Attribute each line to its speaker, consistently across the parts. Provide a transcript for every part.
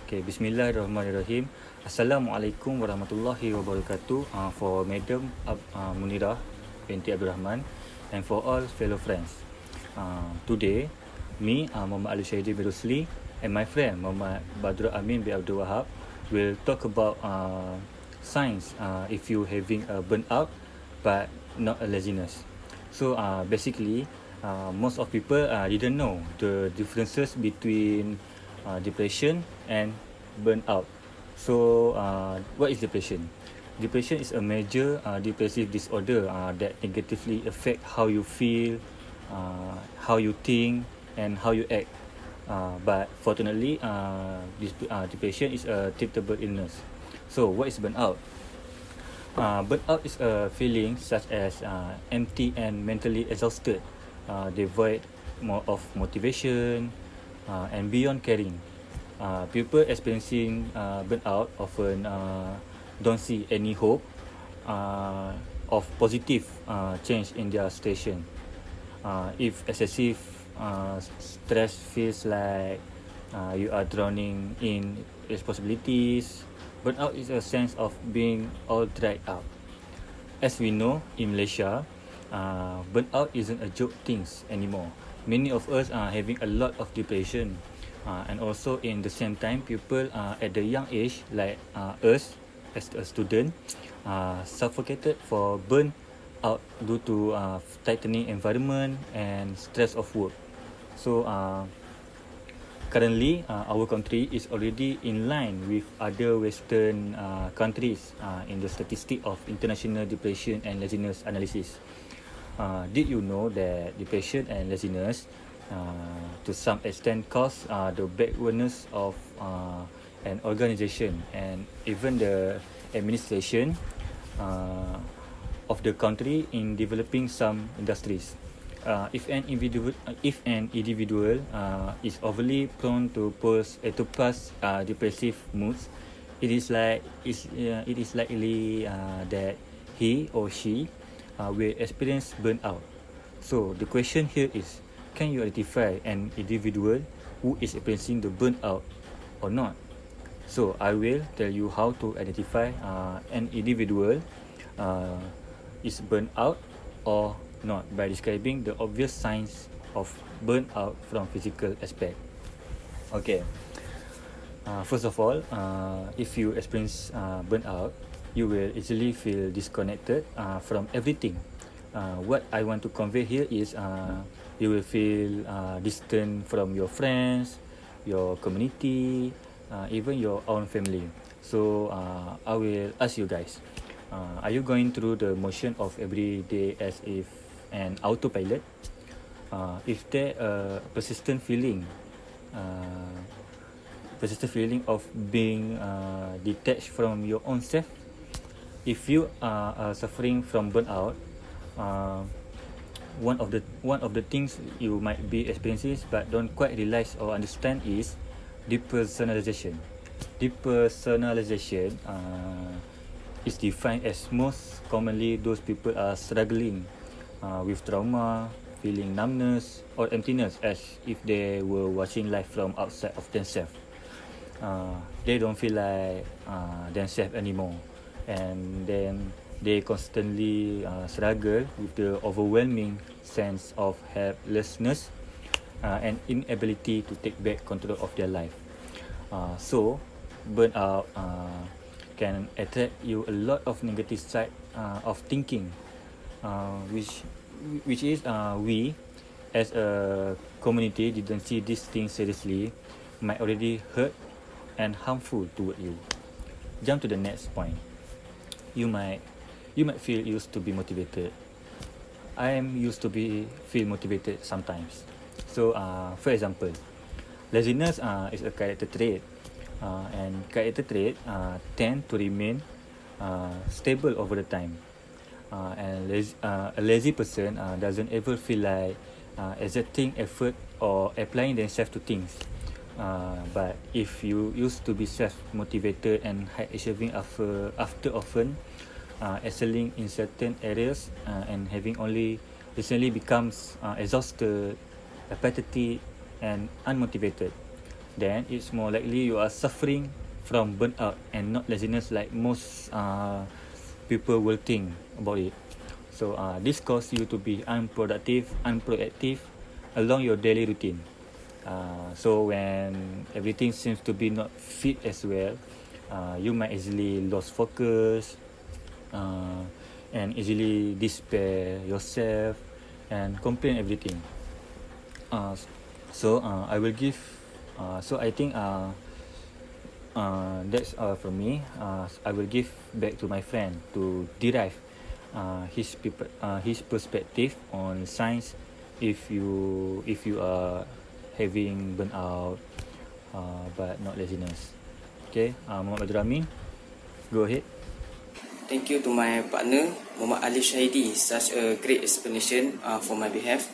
Speaker 1: Okay, Bismillahirrahmanirrahim. Assalamualaikum warahmatullahi wabarakatuh for Madam Munirah binti Abdul Rahman and for all fellow friends. Today, me, Muhammad SHAHIDI bin ROSSLI and my friend Muhammad BADRUL bin Abdul WAHAB will talk about signs if you having a burnout but not a laziness. So basically, most of people didn't know the differences between depression and burnout. So what is depression? Depression is a major depressive disorder that negatively affect how you feel, how you think and how you act. But fortunately, this depression is a treatable illness. So what is burnout? Burnout is a feeling such as empty and mentally exhausted, devoid of motivation, and beyond caring. People experiencing burnout often don't see any hope of positive change in their situation. If excessive stress feels like you are drowning in responsibilities, burnout is a sense of being all dried up. As we know, in Malaysia, burnout isn't a joke things anymore. Many of us are having a lot of depression, and also in the same time, people at the young age like us as a student suffocated for burn out due to tightening environment and stress of work. So currently, our country is already in line with other Western countries in the statistic of International Depression and Laziness Analysis. Did you know that depression and laziness to some extent cause the backwardness of an organization and even the administration of the country in developing some industries? If an individual is overly prone to pass depressive moods, it is likely that he or she will experience burnout. So the question here is, can you identify an individual who is experiencing the burnout or not? So I will tell you how to identify an individual is burnout or not by describing the obvious signs of burnout from physical aspect. Okay. First of all, if you experience burnout, you will easily feel disconnected from everything. What I want to convey here is you will feel distant from your friends, your community, even your own family. So I will ask you guys, are you going through the motion of every day as if an autopilot? If there a persistent feeling of being detached from your own self? If you are suffering from burnout, one of the things you might be experiencing but don't quite realize or understand is depersonalization. Depersonalization is defined as most commonly those people are struggling with trauma, feeling numbness or emptiness as if they were watching life from outside of themselves. They don't feel like themselves anymore, and then they constantly struggle with the overwhelming sense of helplessness and inability to take back control of their life. So burnout can attract you a lot of negative side of thinking, which is we as a community didn't see this thing seriously, might already hurt and harmful toward you. Jump to the next point. You might feel used to be motivated. I am used to feel motivated sometimes. So for example, laziness is a character trait, and character trait tend to remain stable over the time. And a lazy person doesn't ever feel like exerting effort or applying themselves to things. But if you used to be self-motivated and high achieving after often excelling in certain areas and having only recently becomes exhausted, apathetic and unmotivated, then it's more likely you are suffering from burnout and not laziness like most people will think about it. So this causes you to be unproactive along your daily routine. So when everything seems to be not fit as well, you might easily lose focus and easily despair yourself and complain everything. So I will give. So I think that's all from me. I will give back to my friend to derive his perspective on science if you are having burnout but not laziness. Okay, Muhammad BADRUL, go ahead.
Speaker 2: Thank you to my partner Muhammad SHAHIDI, such a great explanation for my behalf.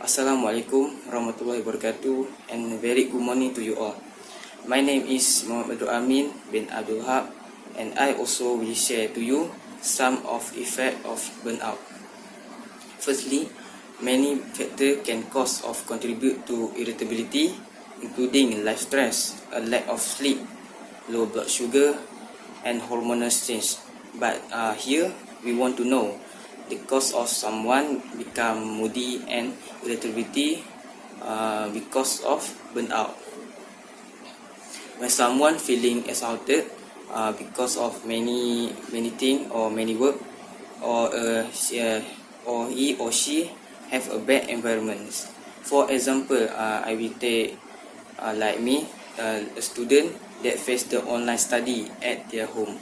Speaker 2: Assalamualaikum warahmatullahi wabarakatuh, and very good morning to you all. My name is Muhammad AMIN bin Abdul WAHAB, and I also will share to you some of effect of burnout. Firstly, many factors can cause of contribute to irritability, including life stress, a lack of sleep, low blood sugar, and hormonal change. But here we want to know the cause of someone become moody and irritability because of burnout. When someone feeling exhausted because of many things or many work, or he or she have a bad environment. For example, I will take like me, a student that face the online study at their home.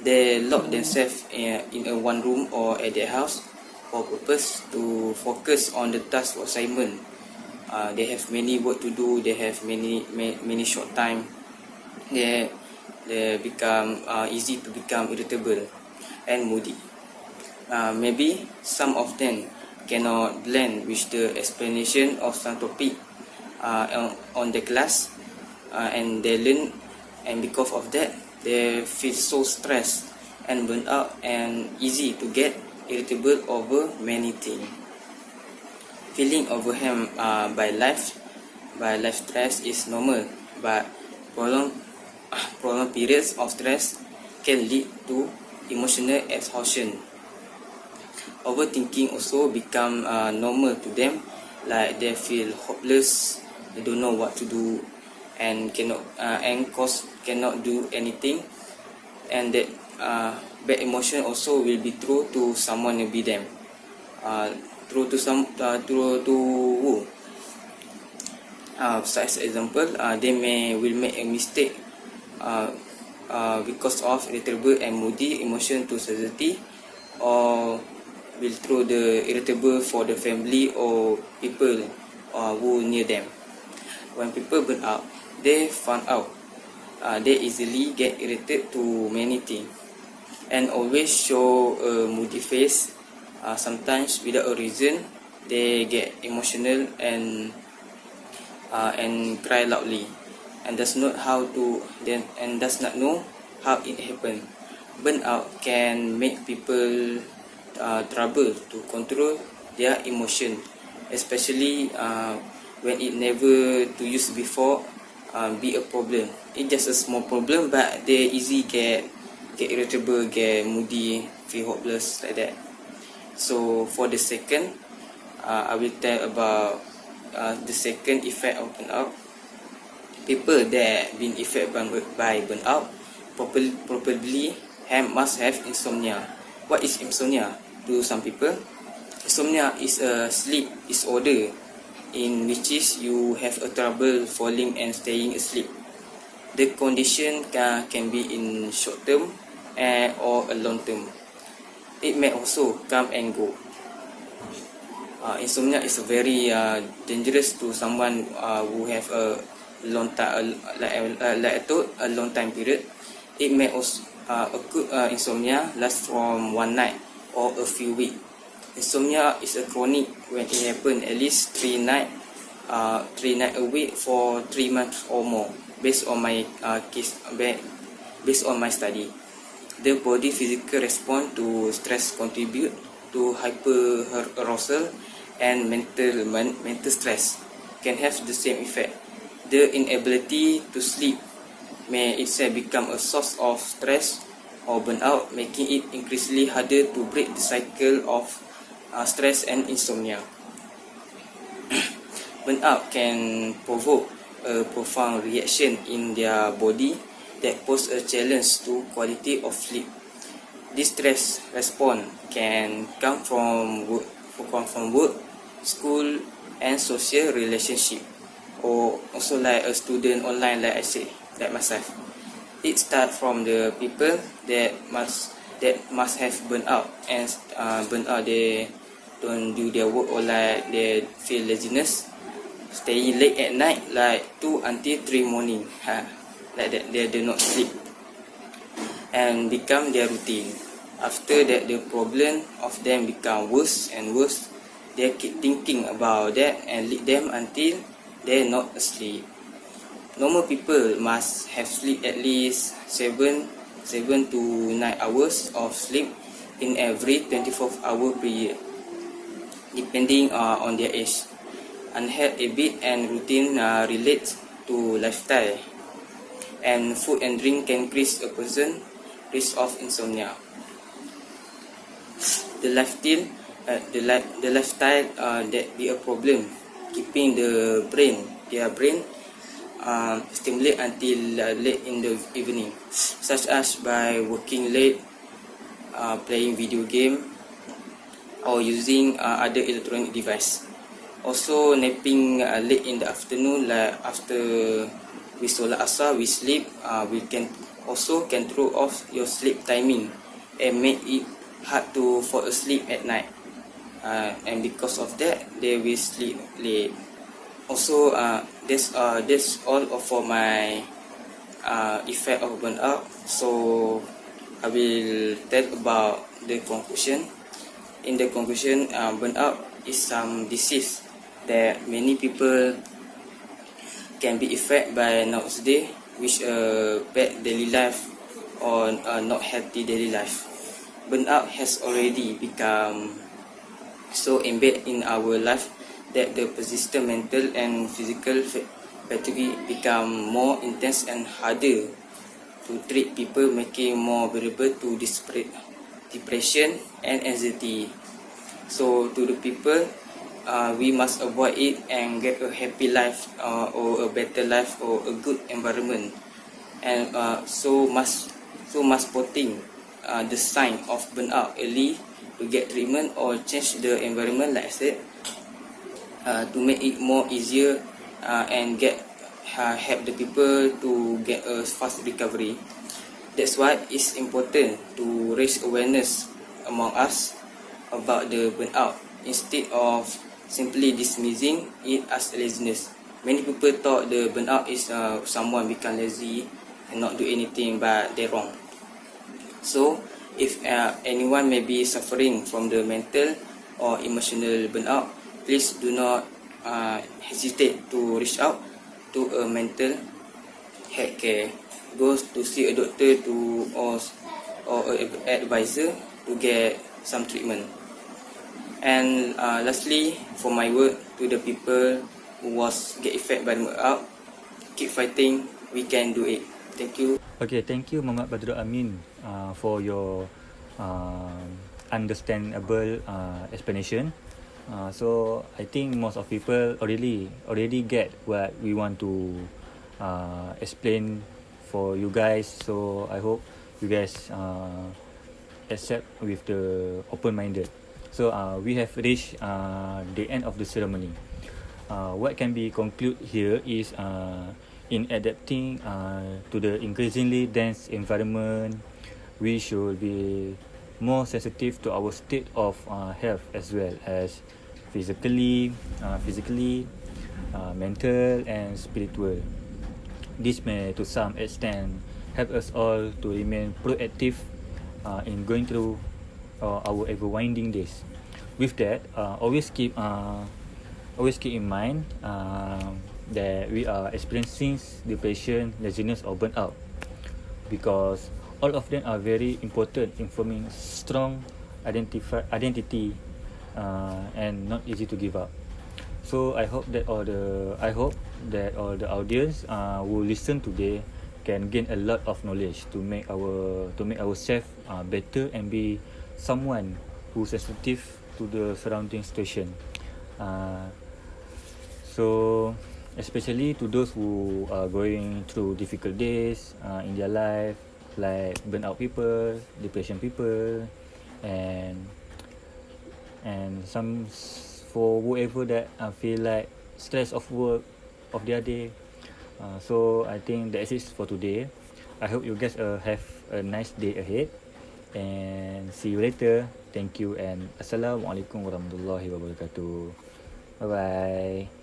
Speaker 2: They lock themselves in a one room or at their house for purpose to focus on the task or assignment. They have many work to do. They have many short time. They become easy to become irritable and moody. Maybe some of them cannot blend with the explanation of some topic on the class, and they learn, and because of that they feel so stressed and burnt out and easy to get irritable over many things. Feeling overwhelmed by life stress is normal, but prolonged periods of stress can lead to emotional exhaustion. Overthinking also become normal to them, like they feel hopeless, they don't know what to do, and cannot do anything, and that bad emotion also will be true to someone nearby them, such example, they will make a mistake because of irritable and moody emotion to society, or will throw the irritable for the family or people who near them. When people burn out, they find out they easily get irritated to many things and always show a moody face. Sometimes without a reason, they get emotional and cry loudly, and does not know how it happened. Burnout can make people trouble to control their emotion, especially when it never to use before be a problem. It's just a small problem, but they easy get irritable, get moody, feel hopeless like that. So for the second, I will tell about the second effect of burnout. People that been affected by burnout probably must have insomnia. What is insomnia? To some people, insomnia is a sleep disorder in which is you have a trouble falling and staying asleep. The condition can be in short term or a long term. It may also come and go. Insomnia is very dangerous to someone who have a long time, a long time period. It may also insomnia last from one night or a few weeks. Insomnia is a chronic when it happens at least 3 nights a week for 3 months or more, based on my based on my study. The body physical response to stress contribute to hyperarousal, and mental stress can have the same effect. The inability to sleep may itself become a source of stress or burnout, making it increasingly harder to break the cycle of stress and insomnia. Burnout can provoke a profound reaction in their body that pose a challenge to quality of sleep. This stress response can come from work, school, and social relationship, or also like a student online, like I said, like myself. It starts from the people that must have burnout, and burnout, they don't do their work, or like they feel laziness, staying late at night, like 2 until 3 morning, like that, they do not sleep, and become their routine. After that, the problem of them become worse and worse. They keep thinking about that and lead them until they're not asleep. Normal people must have sleep at least 7 to 9 hours of sleep in every 24-hour period, depending on their age. Unhealthy habit and routine relate to lifestyle, and food and drink can increase a person's risk of insomnia. The lifestyle that be a problem, keeping their brain stimulate until late in the evening, such as by working late, playing video game, or using other electronic device. Also, napping late in the afternoon, like after we solat asar, we sleep. We can throw off your sleep timing and make it hard to fall asleep at night. And because of that, they will sleep late. Also, that's all for my effect of burnout. So I will tell about the conclusion. In the conclusion, burnout is some disease that many people can be affected by nowadays, which bad daily life or not healthy daily life. Burnout has already become so embedded in our life that the persistent mental and physical fatigue become more intense and harder to treat people, making more vulnerable to depression and anxiety. So to the people, we must avoid it and get a happy life, or a better life, or a good environment. And so must spotting the sign of burnout early to get treatment or change the environment, like I said, to make it more easier and help the people to get a fast recovery. That's why it's important to raise awareness among us about the burnout instead of simply dismissing it as laziness. Many people thought the burnout is someone become lazy and not do anything, but they're wrong. So, if anyone may be suffering from the mental or emotional burnout, please do not hesitate to reach out to a mental health care. Go to see a doctor or an advisor to get some treatment. And lastly, for my word to the people who get affected by the burnout, keep fighting. We can do it. Thank you.
Speaker 1: Okay, thank you Muhammad Badrul Amin for your understandable explanation. So I think most of people already get what we want to explain for you guys. So I hope you guys accept with the open-minded. So we have reached the end of the ceremony. What can be concluded here is in adapting to the increasingly dense environment, we should be more sensitive to our state of health, as well as physically, mental and spiritual. This may to some extent help us all to remain proactive in going through our ever-winding days. With that, always keep in mind that we are experiencing depression, laziness or burnout, because all of them are very important in forming strong identity and not easy to give up. So I hope that all the audience who listen today can gain a lot of knowledge to make ourselves better and be someone who sensitive to the surrounding situation. So especially to those who are going through difficult days in their life, like burnout people, depression people, and some for whoever that feel like stress of work of their day. So I think that's it for today. I hope you guys have a nice day ahead, and see you later. Thank you and Assalamualaikum warahmatullahi wabarakatuh. Bye bye.